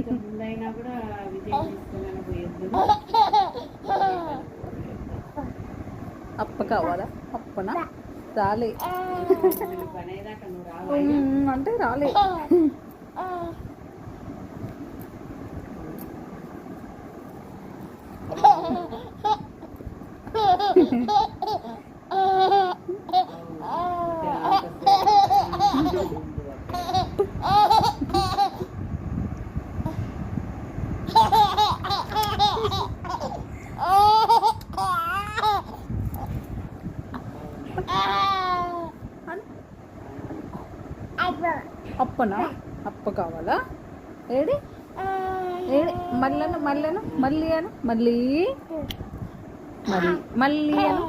ముందైనా కూడా విజయం తీసుకున్నాను పోయొద్దు. అప్ప కావాలా? అప్పనా? రాలే పనేదాకా నువ్వు రావాలి అంటే రాలే. అప్పనా? అప్ప కావాలా? ఏడి ఏడి మళ్ళను మళ్ళను మళ్ళీ అను మళ్ళీ మళ్ళీ మళ్ళీ అను